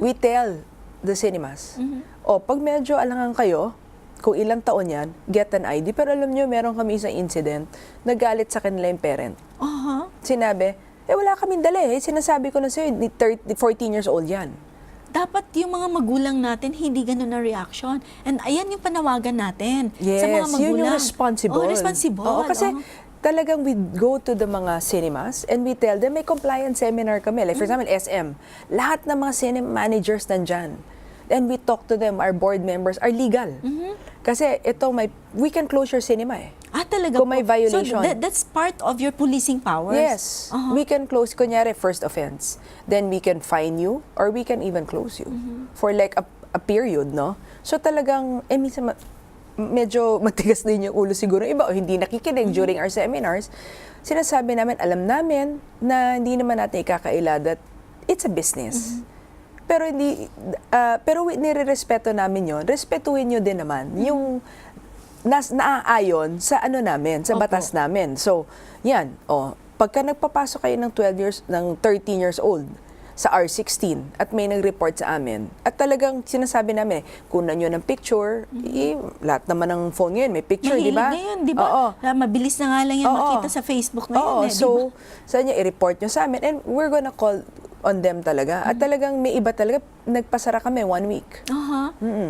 We tell the cinemas, pag medyo alangan kayo, kung ilang taon yan, get an ID. Pero alam nyo, meron kami isang incident, nagalit sa kanila yung parent. Sinabi, wala kaming dala eh. Sinasabi ko na sa'yo, 14 years old yan. Dapat yung mga magulang natin, hindi ganun na reaction. And ayan yung panawagan natin Yes, sa mga magulang. yun yung responsible. Responsible. Oo, kasi talagang we go to the mga cinemas and we tell them, may compliance seminar kami. Like for example, SM. Lahat ng mga cinema managers nandyan. And we talk to them, our board members are legal. Kasi we can close your cinema eh. Talaga Kung may violation. So that's part of your policing powers? Yes. We can close, kunyari, first offense. Then we can fine you or we can even close you for like a period, no? So talagang, minsan medyo matigas din yung ulo siguro. Iba o hindi nakikinig during our seminars. Sinasabi namin, alam namin na hindi naman natin ikakaila that it's a business. Pero nire-respeto namin yon. Respetuhin nyo din naman yung naaayon sa namin, sa batas namin. So, yan. Pagka nagpapasok kayo ng 13 years old sa R16 at may nag-report sa amin, at talagang sinasabi namin, kunan nyo ng picture, lahat naman ng phone ngayon, may picture, di ba? Ngayon, di ba? Mabilis na nga lang yan makita sa Facebook ngayon. So, saan nyo, i-report nyo sa amin, and we're gonna call on them talaga. At talagang may iba talaga, nagpasara kami 1 week.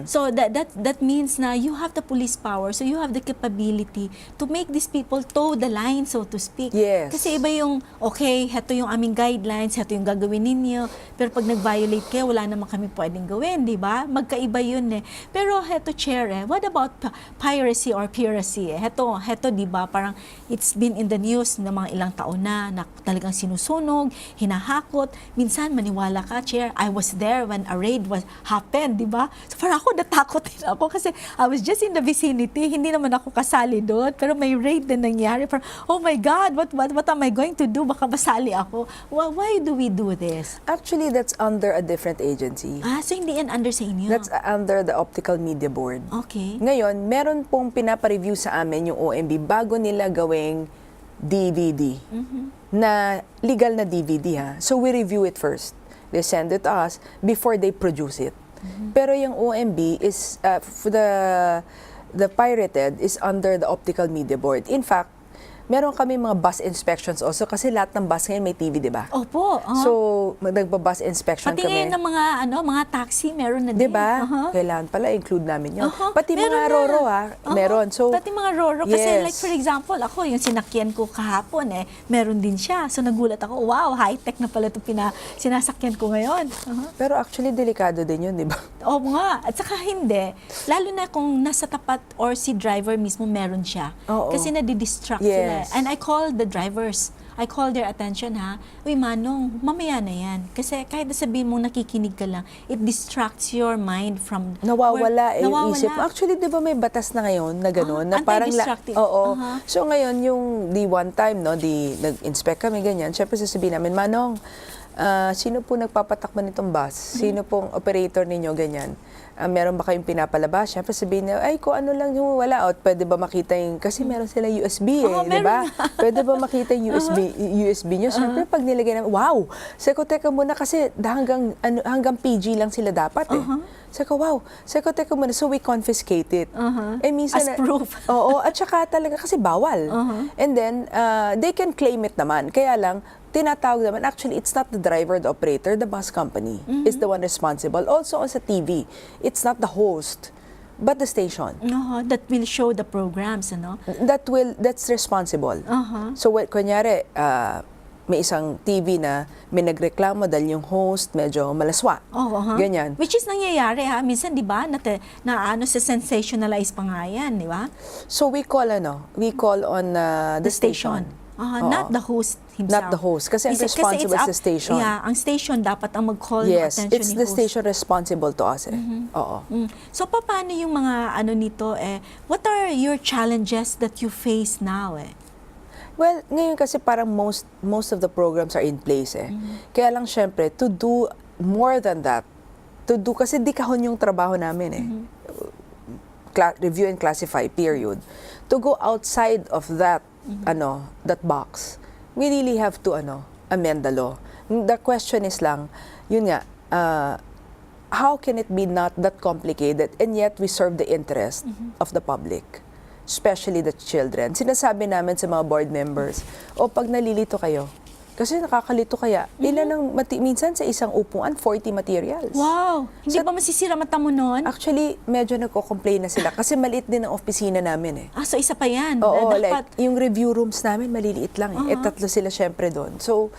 So that means na you have the police power, so you have the capability to make these people toe the line, so to speak. Yes. Kasi iba yung, okay, heto yung aming guidelines, heto yung gagawin ninyo, pero pag nag-violate kayo, wala naman kami pwedeng gawin, di ba? Magkaiba yun eh. Pero heto, Chair, what about piracy or piracy? Heto, di ba? Parang it's been in the news na mga ilang taon na talagang sinusunog, hinahakot. Minsan, maniwala ka, Chair, I was there when a raid happened, di ba? So parang ako, natakot din ako kasi I was just in the vicinity, hindi naman ako kasali doon, pero may raid na nangyari. Parang, oh my God, what am I going to do? Baka basali ako. Why do we do this? Actually, that's under a different agency. So hindi yan under sa inyo? That's under the Optical Media Board. Okay. Ngayon, meron pong pinapareview sa amin yung OMB bago nila gawing DVD. Na legal na DVD ha. So we review it first. They send it to us before they produce it. Pero yung OMB is, for the pirated is under the Optical Media Board. In fact, meron kami mga bus inspections also kasi lahat ng bus ngayon may TV, di ba? Opo. So, nagba-bus inspection Pati kami. ngayon ng mga taxi, meron na din. Di ba? Kailangan pala include namin yun. Pati Meron mga na. Roro meron. So, Pati mga Roro. Kasi yes. like for example, ako yung sinakyan ko kahapon meron din siya. So nagulat ako, wow, high-tech na pala ito sinasakyan ko ngayon. Pero actually, delikado din yun, di ba? Oo nga. At saka hindi. Lalo na kung nasa tapat or si driver mismo meron siya. Oo. Kasi nadidistract Yes. sila. And I call the drivers. I call their attention Uy, Manong, mamaya na yan. Kasi kahit sabihin mong nakikinig ka lang, it distracts your mind from... Nawawala yung nawawala. isip. Actually, di ba may batas na ngayon na gano'n? Na parang anti-distracting. Oo. So ngayon, yung one time, nag-inspect kami ganyan, syempre sasabihin namin, Manong, sino po nagpapatakbo nitong bus? Sino pong operator ninyo ganyan? Meron ba kayong pinapalabas? Siyempre sabihin niya, ay, kung ano lang yung wala. O, pwede ba makita yung, kasi meron sila USB di ba? Pwede ba makita yung USB nyo? Siyempre, pag nilagay namin, wow! Seko, teka muna kasi hanggang PG lang sila dapat Seko, wow! Seko, teka muna. So, we confiscate it. Minsan, as proof. Oo, at saka talaga kasi bawal. And then, they can claim it naman. Kaya lang, tinatawag naman, actually, it's not the driver, the operator, the bus company is the one responsible. Also, sa TV, it's not the host, but the station. That will show the programs, That's responsible. So, kunyari, may isang TV na may nagreklamo dahil yung host medyo malaswa. Ganyan. Which is nangyayari ha. Minsan, di ba, sa sensationalize pa nga yan, di ba? So we call on the station. Not the host himself. Not the host. Kasi ang responsible it's sa station. Yeah, ang station dapat ang mag-call ng Yes, attention it's ni the host. station responsible to us. Oo. So, paano yung mga nito what are your challenges that you face now Well, ngayon kasi parang most of the programs are in place Kaya lang syempre, to do more than that, kasi di kahon yung trabaho namin review and classify, period. To go outside of that, that box, we really have to, amend the law. The question is lang, yun nga, how can it be not that complicated and yet we serve the interest of the public? Especially the children. Sinasabi namin sa mga board members, pag nalilito kayo, kasi nakakalito kaya, ilan ang minsan sa isang upuan, 40 materials. Wow! Hindi ba masisira mata mo nun? Actually, medyo nagko-complain na sila kasi maliit din ang opisina namin So isa pa yan. Oo, Dapat, like, yung review rooms namin, maliliit lang tatlo sila syempre doon. So,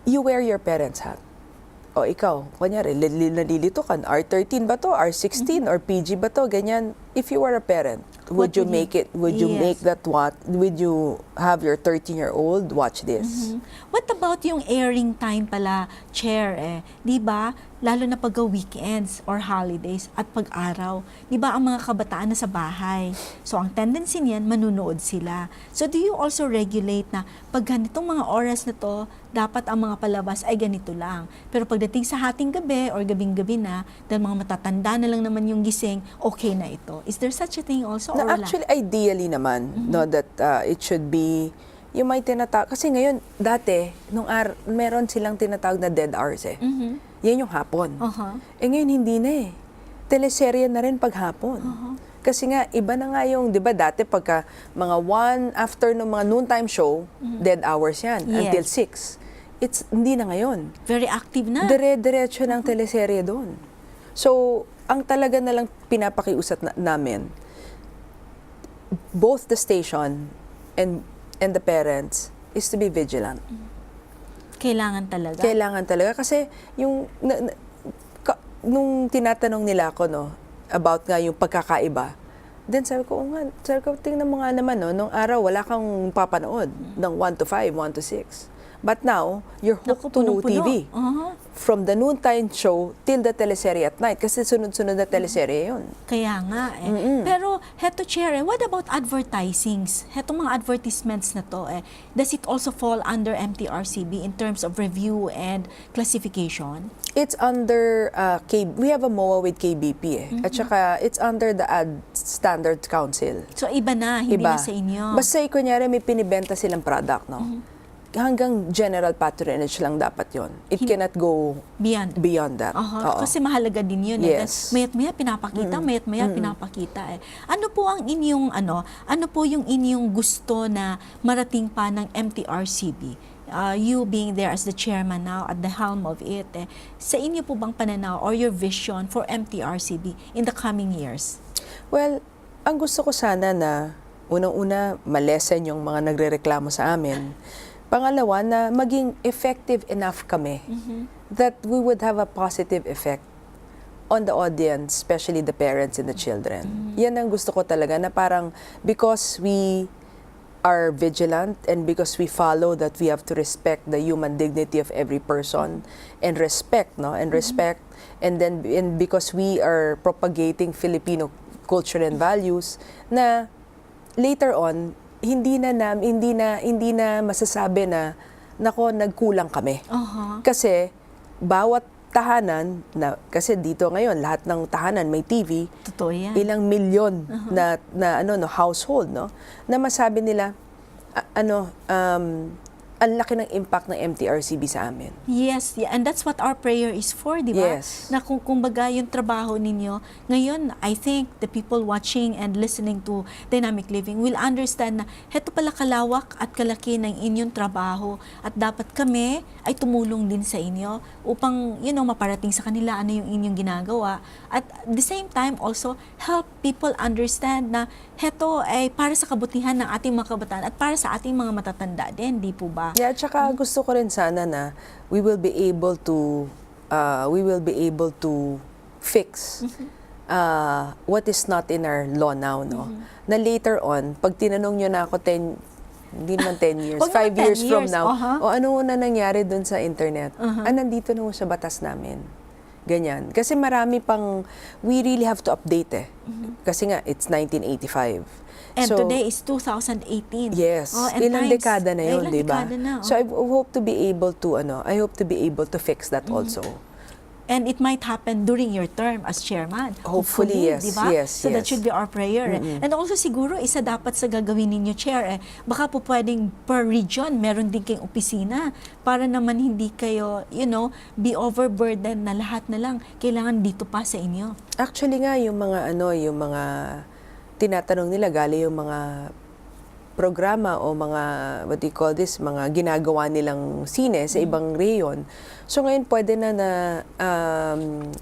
you wear your parents' hat. Ikaw, kunyari, nalilito ka, R13 ba to, R16, or PG ba to, ganyan. If you were a parent, would you make it, would you make that would you have your 13-year-old watch this? What about yung airing time pala, Chair? Di ba? Lalo na pag weekends or holidays at pag-araw. Di ba ang mga kabataan na sa bahay? So ang tendency niyan, manunood sila. So do you also regulate na pag ganitong mga oras na to, dapat ang mga palabas ay ganito lang. Pero pagdating sa hating gabi or gabing-gabi na, dahil mga matatanda na lang naman yung gising, okay na ito. Is there such a thing also? Or wala? Actually, ideally naman, that it should be, yung may tinatawag, kasi ngayon, dati, meron silang tinatawag na dead hours Yan yung hapon. Ngayon, hindi na teleserye na rin paghapon. Kasi nga, iba na nga yung, di ba dati pagka mga 1 after ng mga noontime show, dead hours yan, until 6. Hindi na ngayon. Very active na. Dire-diretso ng teleserye doon. So, ang talaga na lang pinapakiusap namin, both the station and the parents is to be vigilant. Kailangan talaga. Kailangan talaga kasi yung nung tinatanong nila ako about nga yung pagkakaiba. Then sabi ko, tingnan mo nga naman nung araw wala kang papanood ng 1 to 5, 1 to 6. But now, you're hooked to TV. From the noontime show till the teleserye at night. Kasi sunod-sunod na teleserye yun. Kaya nga Pero, heto Chair, what about advertisings? Heto mga advertisements na to does it also fall under MTRCB in terms of review and classification? It's under, we have a MOA with KBP At saka, it's under the Ad Standards Council. So, iba na, hindi na sa inyo. Basta kunyari may pinibenta silang product, hanggang general patronage lang dapat yon. It cannot go beyond that. Kasi mahalaga din yun. Yes. Mayat-maya pinapakita, mayat-maya pinapakita. Ano po ang inyong, ano po yung inyong gusto na marating pa ng MTRCB? You being there as the chairman now, at the helm of it, sa inyo po bang pananaw or your vision for MTRCB in the coming years? Well, ang gusto ko sana na unang-una, malesen yung mga nagrereklamo sa amin. Pangalawa, na maging effective enough kami that we would have a positive effect on the audience, especially the parents and the children. Yan ang gusto ko talaga, na parang because we are vigilant and because we follow that we have to respect the human dignity of every person and respect, and because we are propagating Filipino culture and values, na later on, hindi na masasabi na nagkulang kami. Kasi bawat tahanan kasi dito ngayon lahat ng tahanan may TV. Totoo yan. Ilang milyon na household na masabi nila ang laki ng impact ng MTRCB sa amin. Yes, yeah, and that's what our prayer is for, di ba? Yes. Na kumbaga yung trabaho ninyo, ngayon, I think the people watching and listening to Dynamic Living will understand na heto pala kalawak at kalaki ng inyong trabaho at dapat kami ay tumulong din sa inyo upang, maparating sa kanila ano yung inyong ginagawa. At the same time, also help people understand na heto ay para sa kabutihan ng ating mga kabataan at para sa ating mga matatanda din, di po ba? Yeah, at saka gusto ko rin sana na we will be able to fix what is not in our law now, no? Na later on, pag tinanong nyo na ako hindi naman 10 years, Huwag 5 naman 10 years from years, now, uh-huh. o ano na nangyari dun sa internet? Nandito na ho sa batas namin. Ganyan. Kasi marami pang, we really have to update eh. Kasi nga, it's 1985. And So, today is 2018. yes, and ilang times- dekada na yun, ilang di ba? dekada na, So I hope to be able to fix that also. And it might happen during your term as chairman. Hopefully, yes, di ba? yes, So that yes. should be our prayer. And also siguro, isa dapat sa gagawin ninyo, Chair, baka po pwedeng per region, meron din kayong opisina para naman hindi kayo, be overburdened na lahat na lang kailangan dito pa sa inyo. Actually nga, yung mga tinatanong nila, galing yung mga programa o mga, what do you call this, mga ginagawa nilang sine sa ibang reyon. So ngayon pwede na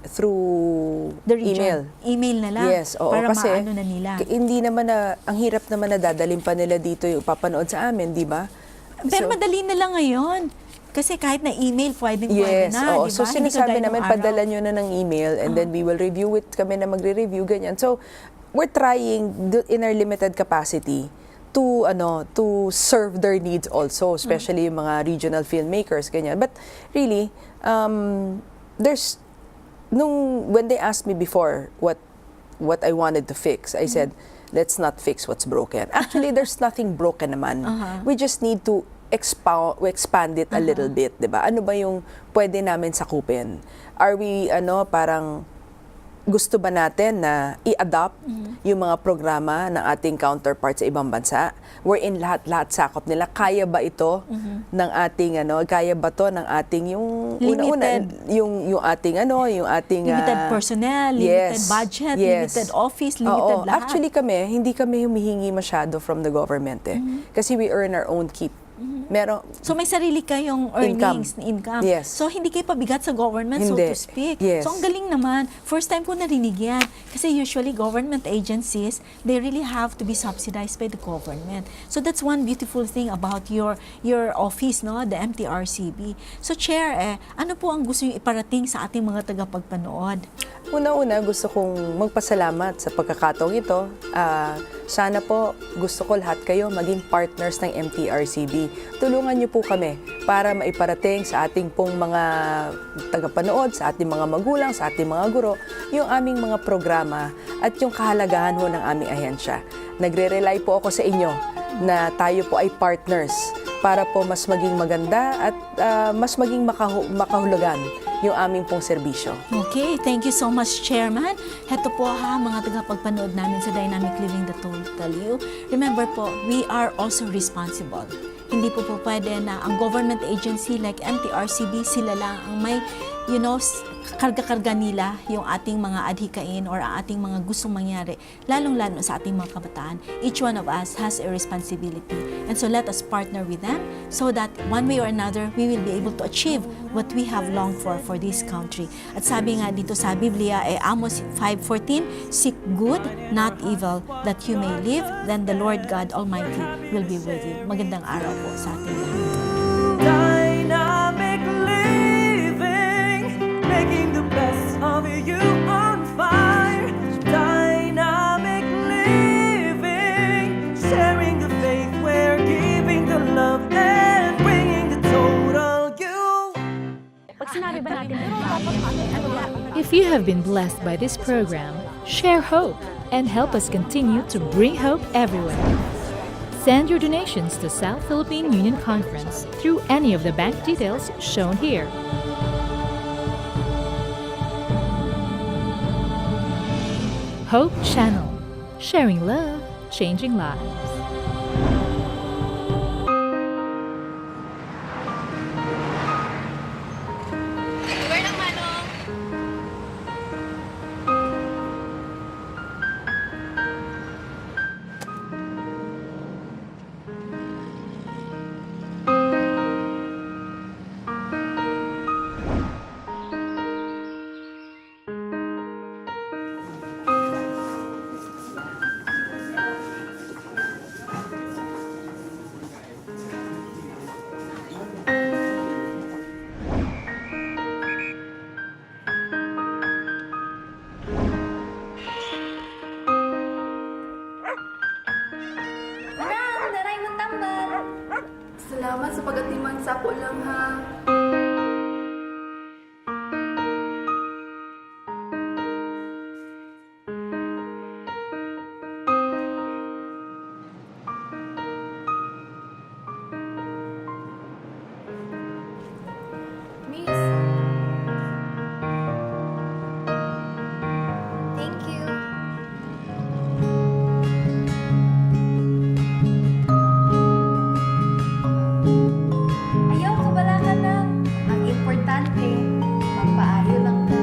through The region. email. Email na lang. Yes, oo, para kasi maano na nila. hindi naman ang hirap naman na dadalhin pa nila dito yung papanood sa amin, di ba? Pero So, madali na lang ngayon. Kasi kahit na email, pwede yes, na, oo. di ba? So Hindi sinasabi kagaya namin, nung araw. padala nyo na ng email and then we will review it, kami na magre-review, ganyan. So, we're trying in our limited capacity to serve their needs also, especially yung mga regional filmmakers, ganyan. But really, when they asked me before what I wanted to fix, I said, let's not fix what's broken. Actually, there's nothing broken naman. We just need to expand it a little bit, 'di ba? Ano ba yung pwede namin sakupin? Are we parang gusto ba natin na i-adopt yung mga programa ng ating counterparts sa ibang bansa? Wherein lahat sakop nila, kaya ba ito ng ating kaya ba to ng ating yung Limited. yung ating Limited personnel, limited yes, budget, yes. limited office, limited Oo. lahat. Actually hindi kami humihingi masyado from the government eh. Kasi we earn our own keep. So may sarili kayong earnings, income. Yes. So hindi kayo pabigat sa government, so Hindi. to speak. Yes. So ang galing naman. First time ko narinig yan. Kasi usually government agencies, they really have to be subsidized by the government. So that's one beautiful thing about your office, no, the MTRCB. So Chair, ano po ang gusto niyo iparating sa ating mga tagapagpanood? Una-una, gusto kong magpasalamat sa pagkakataong ito. Sana po gusto ko lahat kayo maging partners ng MTRCB. Tulungan niyo po kami para maiparating sa ating pong mga tagapanood, sa ating mga magulang, sa ating mga guro, yung aming mga programa at yung kahalagahan ho ng aming ahensya. Nagre-rely po ako sa inyo na tayo po ay partners para po mas maging maganda at mas maging makahulugan yung aming pong serbisyo. Okay, thank you so much, Chairman. Heto po mga tagapagpanood namin sa Dynamic Living the Total You. Remember po, we are also responsible. Hindi po pwede na ang government agency like MTRCB, sila lang ang may, karga-karga nila yung ating mga adhikain or ang ating mga gustong mangyari, lalong-lalo sa ating mga kabataan. Each one of us has a responsibility. And so let us partner with them so that one way or another, we will be able to achieve what we have longed for this country. At sabi nga dito sa Biblia, Amos 5:14, seek good, not evil, that you may live, then the Lord God Almighty will be with you. Magandang araw po sa ating lahat. Dynamic living, making the best of you on fire. Dynamic living, sharing the faith, we're giving the love and bringing the total you. If you have been blessed by this program, share hope and help us continue to bring hope everywhere. Send your donations to South Philippine Union Conference through any of the bank details shown here. Hope Channel, sharing love, changing lives. Salamat sa pag-atiman sa ako lang ha. Miss. Thank you. Ayaw, kabala ka na. Ang importante, magpaayo lang ka.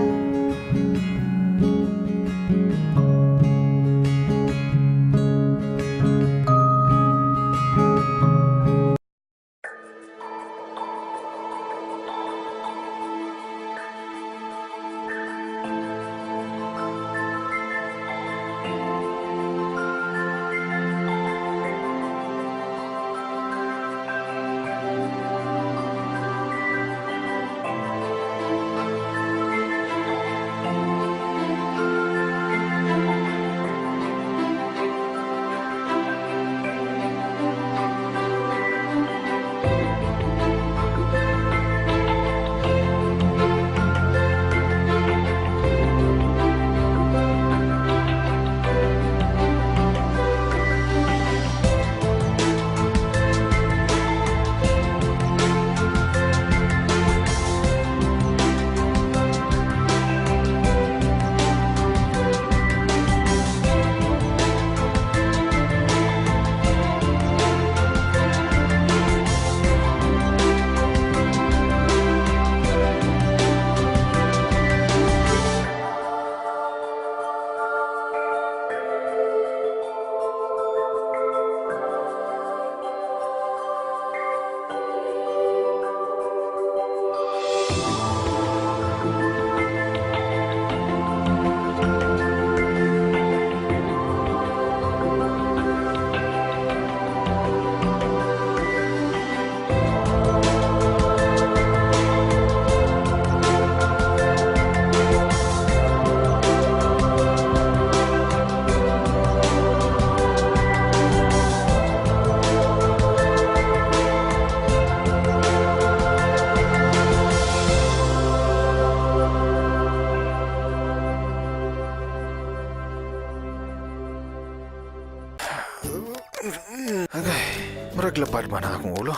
Agay, maraglapad man ang akong ulo.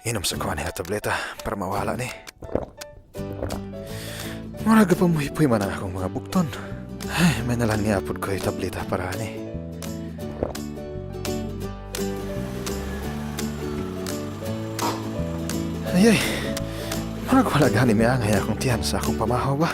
Inom sa kuha niya tableta para mawala ni. Maragapamuhipoy man ang akong mga bukton. Ay, may nalang niapod ko yung tableta para ni. Ayay, marag wala gani may angay akong tiyan sa akong pamahaw ba?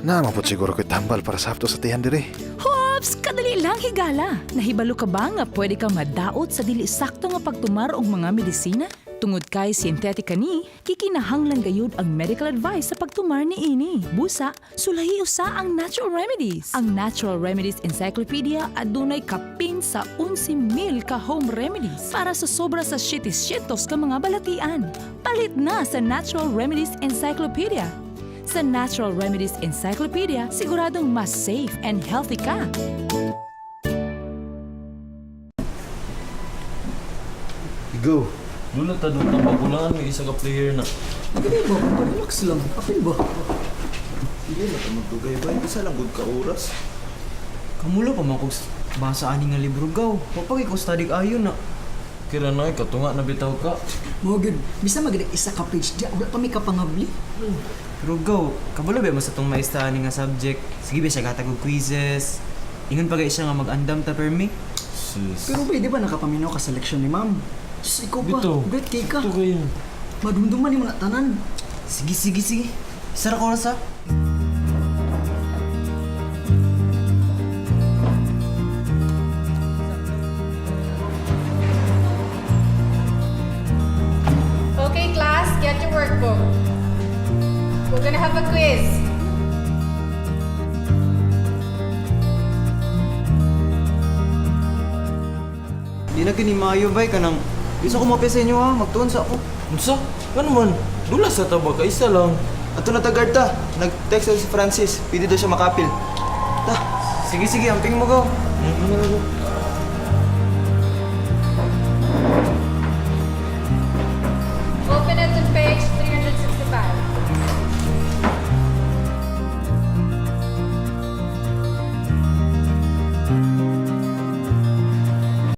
Naamapot siguro ko'y tambal para sapto sa tiyan diri. Hops, kadali lang higala. Nahibalo ka ba nga pwede kang madaot sa dili sakto nga pagtumar og mga medisina? Tungod kay sintetika ni, kikinahanglan gayud ang medical advice sa pagtumar ni ini. Busa, sulahi usa ang natural remedies. Ang Natural Remedies Encyclopedia adunay kapin sa 11,000 ka home remedies para sa sobra sa shitis-shitos ka mga balatian. Palit na sa Natural Remedies Encyclopedia. Sa Natural Remedies Encyclopedia, siguradong mas safe and healthy ka. Go! Lulat ta doon ang bagulangan, may isa ka player na. Hindi ba? Relax lang. Apil ba? Hindi na ka magdugay ba? Isa lang good ka oras. Kamulo pa man kung basa ani nga libro gaw. Papag ikaw study ayon na. Kira na katunga na bitaw ka. Mogid, bisa magadik isa ka page di wala pa may kapangabli. Pero gaw, kabalo ba mo sa itong maistahan nga subject? Sige ba siya katag og quizzes? Ingon pa kayo siya nga mag-andam ta per me? Sis. Pero ba, di ba nakapaminaw ka sa leksyon ni ma'am? Sus, ikaw ba? Bito. Great cake ka. Ito kayo. Madumduman ni mga tanan. Sige. Sara ko oras ha? Okay, class, get your workbook. We're gonna have a quiz. Di na kinimayo ba ka nang... Isa ko mapya sa inyo ha, magtuon sa ako. Unsa? Ano man? Dula sa taba ka, isa lang. Ato na tagad ta. Nag-text si Francis. Pwede daw siya makapil. Ta, sige, amping mo gaw. Ano?